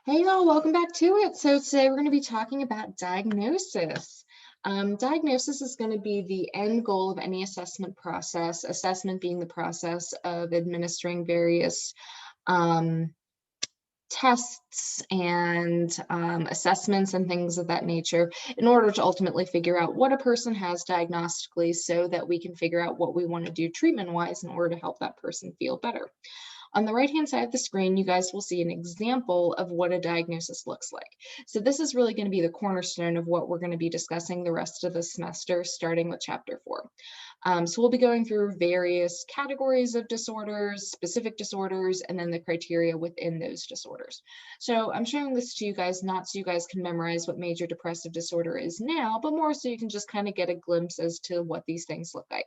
Hey y'all, welcome back to it. So today we're going to be talking about diagnosis. Diagnosis is going to be the end goal of any assessment process, assessment being the process of administering various um, tests and assessments and things of that nature in order to ultimately figure out what a person has diagnostically so that we can figure out what we want to do treatment-wise in order to help that person feel better. On the right-hand side of the screen, you guys will see an example of what a diagnosis looks like. So this is really going to be the cornerstone of what we're going to be discussing the rest of the semester, starting with chapter 4. So we'll be going through various categories of disorders, specific disorders, and then the criteria within those disorders. So I'm showing this to you guys not so you guys can memorize what major depressive disorder is now, but more so you can just kind of get a glimpse as to what these things look like.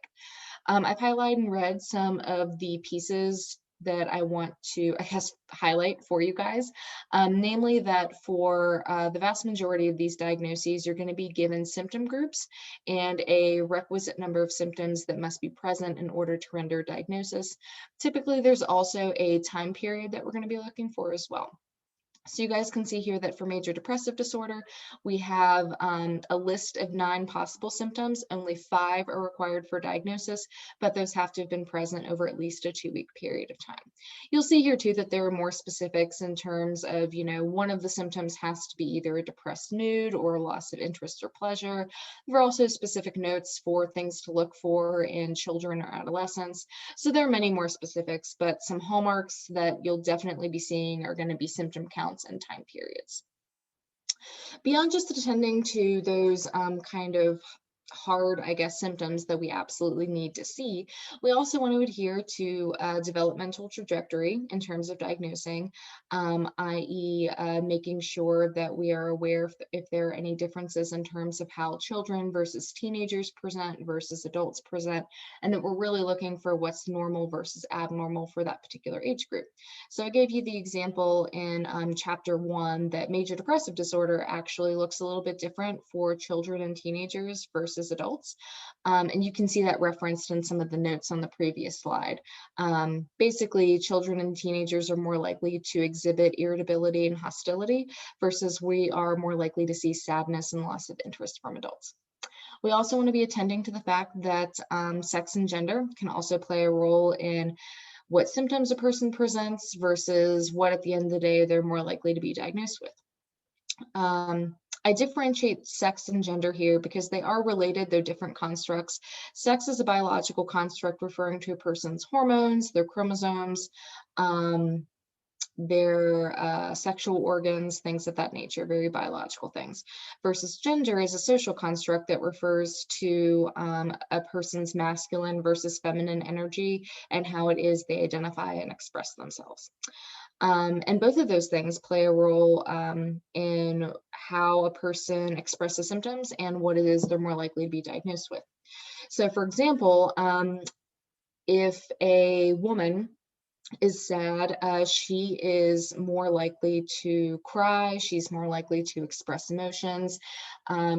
I've highlighted in red some of the pieces that I want to, I guess, highlight for you guys, namely that for the vast majority of these diagnoses, you're going to be given symptom groups and a requisite number of symptoms that must be present in order to render a diagnosis. Typically, there's also a time period that we're going to be looking for as well. So you guys can see here that for major depressive disorder, we have a list of 9 possible symptoms. Only 5 are required for diagnosis, but those have to have been present over at least a 2-week period of time. You'll see here too that there are more specifics in terms of, one of the symptoms has to be either a depressed mood or a loss of interest or pleasure. There are also specific notes for things to look for in children or adolescents. So there are many more specifics, but some hallmarks that you'll definitely be seeing are going to be symptom counts and time periods. Beyond just attending to those kind of hard, I guess, symptoms that we absolutely need to see, we also want to adhere to a developmental trajectory in terms of diagnosing, i.e. Making sure that we are aware if there are any differences in terms of how children versus teenagers present versus adults present, and that we're really looking for what's normal versus abnormal for that particular age group. So I gave you the example in chapter 1 that major depressive disorder actually looks a little bit different for children and teenagers versus adults. And you can see that referenced in some of the notes on the previous slide. Basically, children and teenagers are more likely to exhibit irritability and hostility versus we are more likely to see sadness and loss of interest from adults. We also want to be attending to the fact that sex and gender can also play a role in what symptoms a person presents versus what at the end of the day they're more likely to be diagnosed with. I differentiate sex and gender here because they are related, they're different constructs. Sex is a biological construct referring to a person's hormones, their chromosomes, their sexual organs, things of that nature, very biological things. Versus gender is a social construct that refers to a person's masculine versus feminine energy and how it is they identify and express themselves. And both of those things play a role in how a person expresses symptoms and what it is they're more likely to be diagnosed with. So for example, if a woman is sad, she is more likely to cry, she's more likely to express emotions,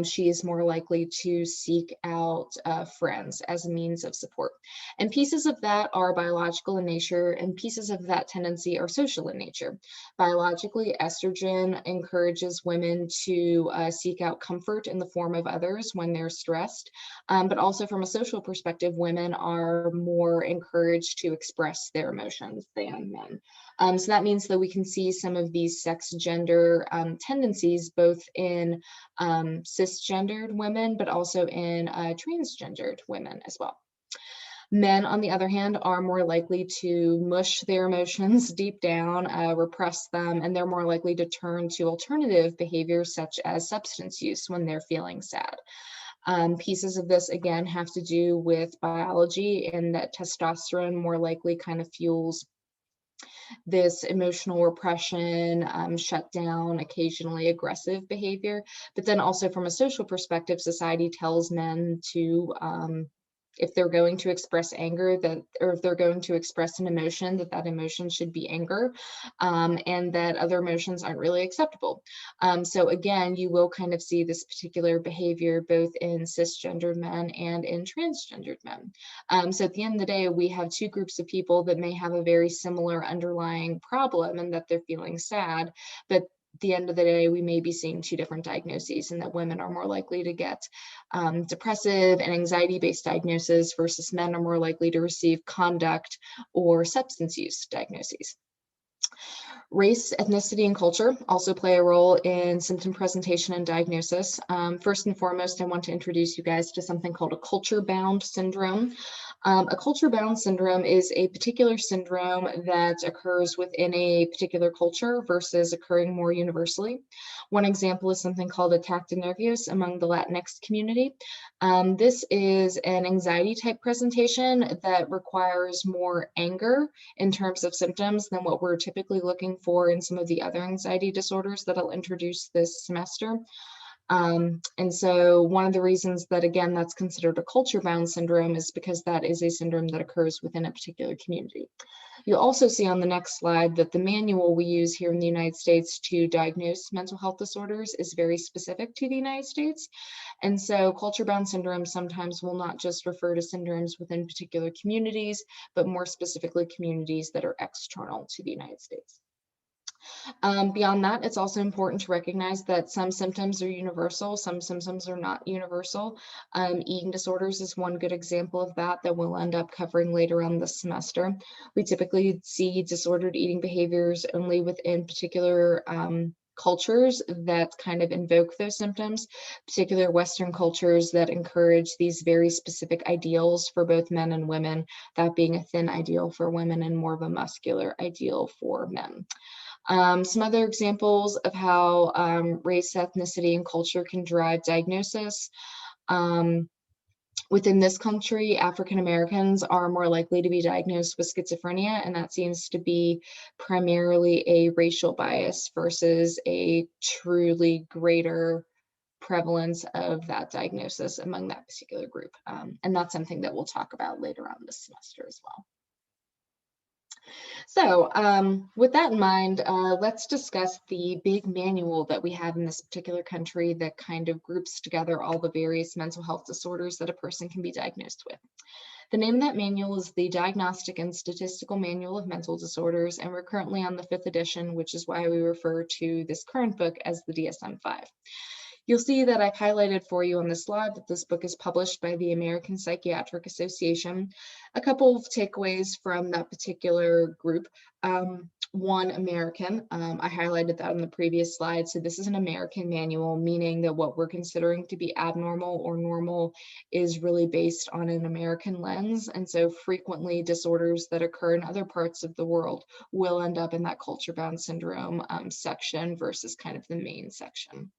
she is more likely to seek out friends as a means of support. And pieces of that are biological in nature, and pieces of that tendency are social in nature. Biologically, estrogen encourages women to seek out comfort in the form of others when they're stressed, but also from a social perspective, women are more encouraged to express their emotions than men. So that means that we can see some of these sex gender tendencies both in cisgendered women, but also in transgendered women as well. Men, on the other hand, are more likely to mush their emotions deep down, repress them, and they're more likely to turn to alternative behaviors such as substance use when they're feeling sad. Pieces of this, again, have to do with biology, and that testosterone more likely kind of fuels this emotional repression, shut down, occasionally aggressive behavior. But then also from a social perspective, society tells men to, if they're going to express anger, that, or if they're going to express an emotion, that that emotion should be anger, and that other emotions aren't really acceptable. So again, you will kind of see this particular behavior both in cisgendered men and in transgendered men. So at the end of the day, we have two groups of people that may have a very similar underlying problem and that they're feeling sad, but the end of the day, we may be seeing two different diagnoses, and that women are more likely to get depressive and anxiety-based diagnoses versus men are more likely to receive conduct or substance use diagnoses. Race, ethnicity, and culture also play a role in symptom presentation and diagnosis. First and foremost, I want to introduce you guys to something called a culture-bound syndrome. A culture-bound syndrome is a particular syndrome that occurs within a particular culture versus occurring more universally. One example is something called ataxia nerviosa among the Latinx community. This is an anxiety type presentation that requires more anger in terms of symptoms than what we're typically looking for in some of the other anxiety disorders that I'll introduce this semester. And so one of the reasons that, again, that's considered a culture-bound syndrome is because that is a syndrome that occurs within a particular community. You'll also see on the next slide that the manual we use here in the United States to diagnose mental health disorders is very specific to the United States. And so culture-bound syndrome sometimes will not just refer to syndromes within particular communities, but more specifically communities that are external to the United States. Beyond that, it's also important to recognize that some symptoms are universal, some symptoms are not universal. Eating disorders is one good example of that we'll end up covering later on this semester. We typically see disordered eating behaviors only within particular cultures that kind of invoke those symptoms, particular Western cultures that encourage these very specific ideals for both men and women, that being a thin ideal for women and more of a muscular ideal for men. Some other examples of how race, ethnicity, and culture can drive diagnosis. Within this country, African Americans are more likely to be diagnosed with schizophrenia, and that seems to be primarily a racial bias versus a truly greater prevalence of that diagnosis among that particular group. And that's something that we'll talk about later on this semester as well. So with that in mind, let's discuss the big manual that we have in this particular country that kind of groups together all the various mental health disorders that a person can be diagnosed with. The name of that manual is the Diagnostic and Statistical Manual of Mental Disorders, and we're currently on the 5th edition, which is why we refer to this current book as the DSM-5. You'll see that I've highlighted for you on the slide that this book is published by the American Psychiatric Association. A couple of takeaways from that particular group. One, American. I highlighted that on the previous slide. So this is an American manual, meaning that what we're considering to be abnormal or normal is really based on an American lens. And so frequently disorders that occur in other parts of the world will end up in that culture-bound syndrome section versus kind of the main section.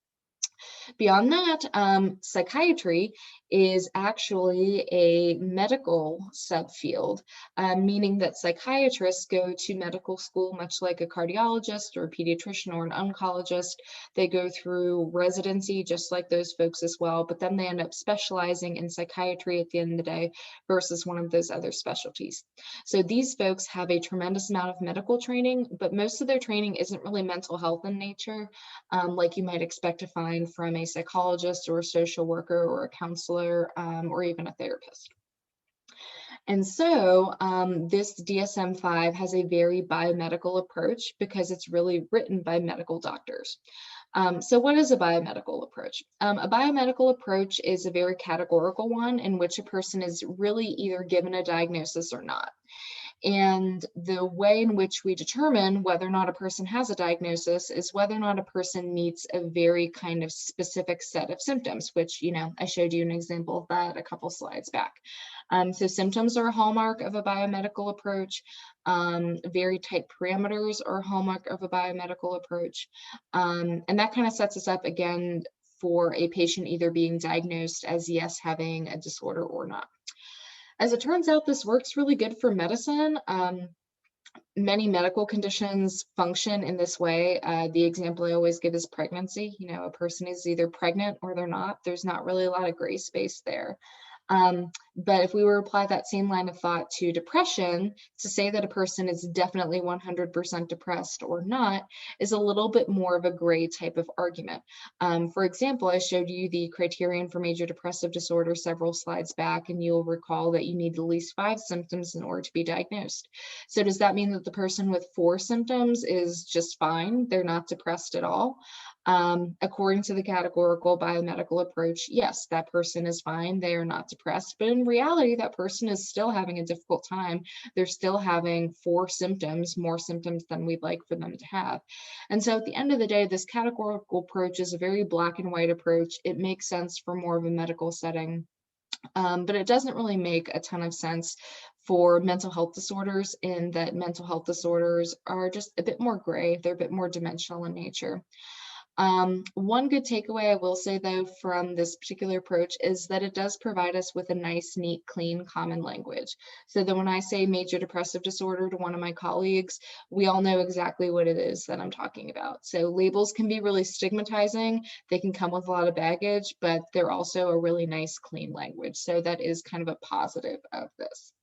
Beyond that, psychiatry is actually a medical subfield, meaning that psychiatrists go to medical school much like a cardiologist or a pediatrician or an oncologist. They go through residency just like those folks as well, but then they end up specializing in psychiatry at the end of the day versus one of those other specialties. So these folks have a tremendous amount of medical training, but most of their training isn't really mental health in nature, like you might expect to find from a psychologist or a social worker or a counselor or even a therapist. And so this DSM-5 has a very biomedical approach because it's really written by medical doctors. So what is a biomedical approach? A biomedical approach is a very categorical one in which a person is really either given a diagnosis or not. And the way in which we determine whether or not a person has a diagnosis is whether or not a person meets a very kind of specific set of symptoms, which, you know, I showed you an example of that a couple slides back. So symptoms are a hallmark of a biomedical approach. Very tight parameters are a hallmark of a biomedical approach. And that kind of sets us up again for a patient either being diagnosed as yes, having a disorder or not. As it turns out, this works really good for medicine. Many medical conditions function in this way. The example I always give is pregnancy. You know, a person is either pregnant or they're not. There's not really a lot of gray space there. But if we were to apply that same line of thought to depression, to say that a person is definitely 100% depressed or not is a little bit more of a gray type of argument. For example, I showed you the criterion for major depressive disorder several slides back, and you'll recall that you need at least 5 symptoms in order to be diagnosed. So does that mean that the person with 4 symptoms is just fine? They're not depressed at all? According to the categorical biomedical approach, yes, that person is fine. They are not depressed. But in reality, that person is still having a difficult time. They're still having 4 symptoms, more symptoms than we'd like for them to have. And so at the end of the day, this categorical approach is a very black and white approach. It makes sense for more of a medical setting. But it doesn't really make a ton of sense for mental health disorders, in that mental health disorders are just a bit more gray. They're a bit more dimensional in nature. One good takeaway I will say though from this particular approach is that it does provide us with a nice, neat, clean, common language. So that when I say major depressive disorder to one of my colleagues, we all know exactly what it is that I'm talking about. So labels can be really stigmatizing. They can come with a lot of baggage, but they're also a really nice, clean language. So that is kind of a positive of this.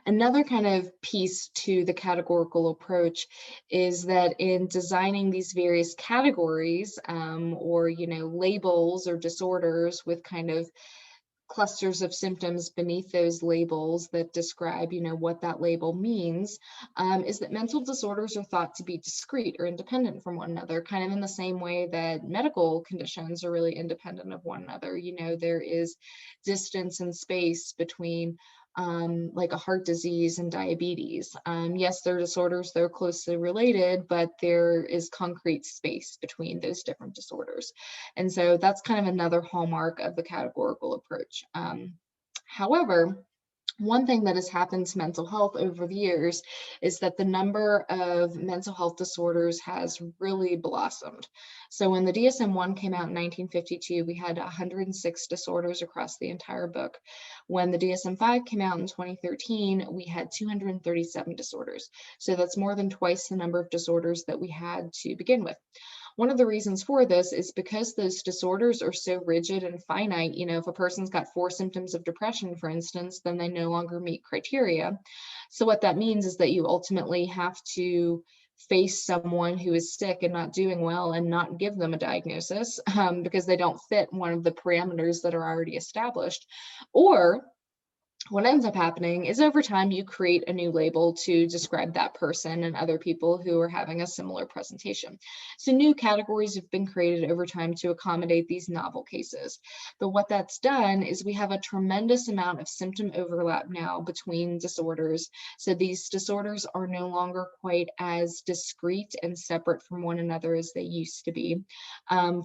Another kind of piece to the categorical approach is that in designing these various categories, or labels or disorders with kind of clusters of symptoms beneath those labels that describe what that label means, is that mental disorders are thought to be discrete or independent from one another, kind of in the same way that medical conditions are really independent of one another. There is distance and space between like a heart disease and diabetes. Yes, they're disorders, they're closely related, but there is concrete space between those different disorders. And so that's kind of another hallmark of the categorical approach. However, one thing that has happened to mental health over the years is that the number of mental health disorders has really blossomed. So when the DSM-1 came out in 1952, we had 106 disorders across the entire book. When the DSM-5 came out in 2013, we had 237 disorders. So that's more than twice the number of disorders that we had to begin with. One of the reasons for this is because those disorders are so rigid and finite. If a person's got 4 symptoms of depression, for instance, then they no longer meet criteria. So what that means is that you ultimately have to face someone who is sick and not doing well and not give them a diagnosis because they don't fit one of the parameters that are already established. Or what ends up happening is over time you create a new label to describe that person and other people who are having a similar presentation. So new categories have been created over time to accommodate these novel cases. But what that's done is we have a tremendous amount of symptom overlap now between disorders. So these disorders are no longer quite as discrete and separate from one another as they used to be.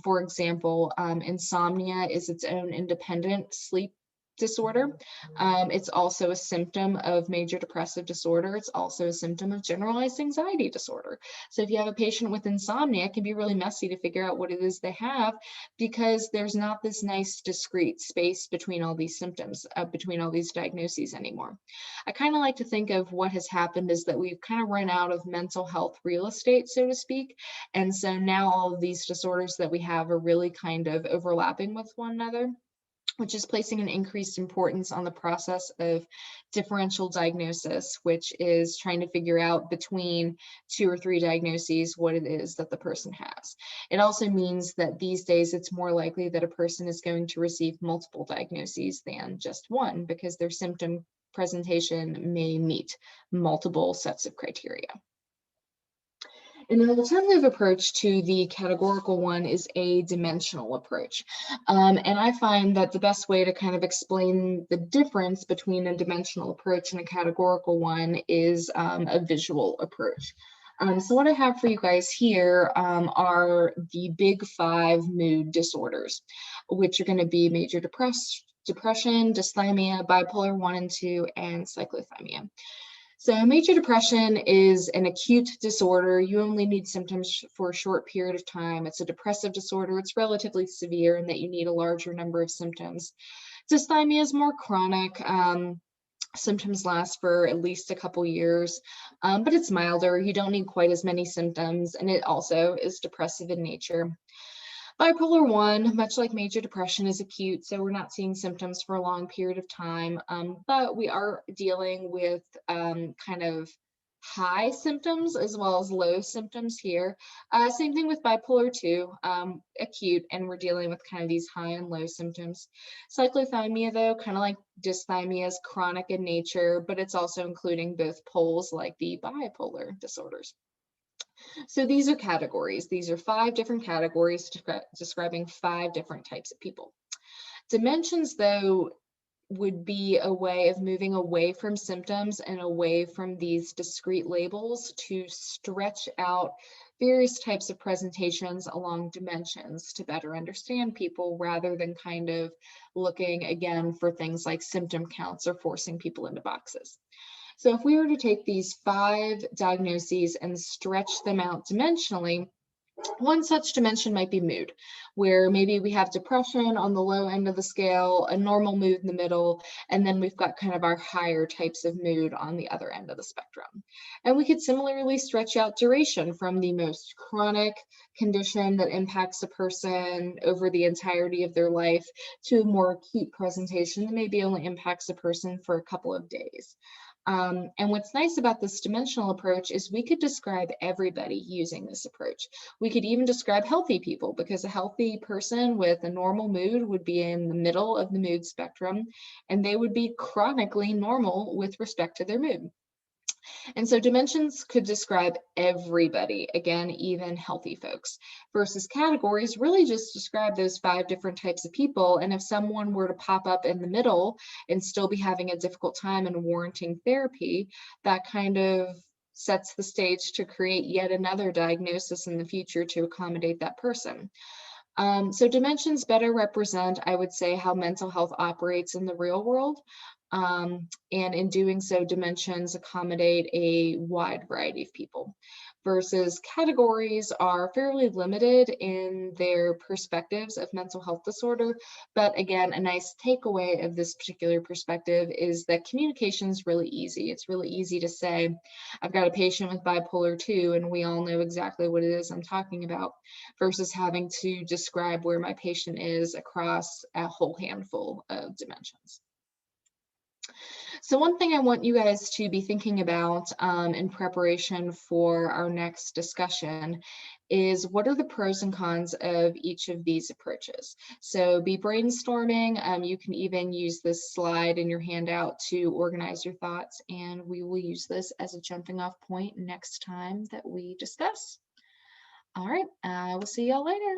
For example, insomnia is its own independent sleep disorder. It's also a symptom of major depressive disorder. It's also a symptom of generalized anxiety disorder. So if you have a patient with insomnia, it can be really messy to figure out what it is they have because there's not this nice discrete space between all these symptoms, between all these diagnoses anymore. I kind of like to think of what has happened is that we've kind of run out of mental health real estate, so to speak. And so now all of these disorders that we have are really kind of overlapping with one another, which is placing an increased importance on the process of differential diagnosis, which is trying to figure out between 2 or 3 diagnoses what it is that the person has. It also means that these days it's more likely that a person is going to receive multiple diagnoses than just one, because their symptom presentation may meet multiple sets of criteria. An alternative approach to the categorical one is a dimensional approach. And I find that the best way to kind of explain the difference between a dimensional approach and a categorical one is a visual approach. So what I have for you guys here are the big 5 mood disorders, which are going to be major depression, dysthymia, bipolar 1 and 2, and cyclothymia. So major depression is an acute disorder. You only need symptoms for a short period of time. It's a depressive disorder. It's relatively severe in that you need a larger number of symptoms. Dysthymia is more chronic. Symptoms last for at least a couple years, but it's milder. You don't need quite as many symptoms, and it also is depressive in nature. Bipolar 1, much like major depression, is acute, so we're not seeing symptoms for a long period of time, but we are dealing with kind of high symptoms as well as low symptoms here. Same thing with bipolar 2, acute, and we're dealing with kind of these high and low symptoms. Cyclothymia, though, kind of like dysthymia, is chronic in nature, but it's also including both poles like the bipolar disorders. So these are categories. These are 5 different categories describing 5 different types of people. Dimensions, though, would be a way of moving away from symptoms and away from these discrete labels to stretch out various types of presentations along dimensions to better understand people, rather than kind of looking again for things like symptom counts or forcing people into boxes. So if we were to take these 5 diagnoses and stretch them out dimensionally, one such dimension might be mood, where maybe we have depression on the low end of the scale, a normal mood in the middle, and then we've got kind of our higher types of mood on the other end of the spectrum. And we could similarly stretch out duration from the most chronic condition that impacts a person over the entirety of their life to a more acute presentation that maybe only impacts a person for a couple of days. And what's nice about this dimensional approach is we could describe everybody using this approach. We could even describe healthy people, because a healthy person with a normal mood would be in the middle of the mood spectrum, and they would be chronically normal with respect to their mood. And so dimensions could describe everybody, again, even healthy folks, versus categories really just describe those 5 different types of people. And if someone were to pop up in the middle and still be having a difficult time and warranting therapy, that kind of sets the stage to create yet another diagnosis in the future to accommodate that person. So dimensions better represent, I would say, how mental health operates in the real world. And in doing so, dimensions accommodate a wide variety of people, versus categories are fairly limited in their perspectives of mental health disorder. But again, a nice takeaway of this particular perspective is that communication is really easy. It's really easy to say, I've got a patient with bipolar 2, and we all know exactly what it is I'm talking about, versus having to describe where my patient is across a whole handful of dimensions. So one thing I want you guys to be thinking about in preparation for our next discussion is, what are the pros and cons of each of these approaches? So be brainstorming. You can even use this slide in your handout to organize your thoughts, and we will use this as a jumping off point next time that we discuss. All right, we'll see y'all later.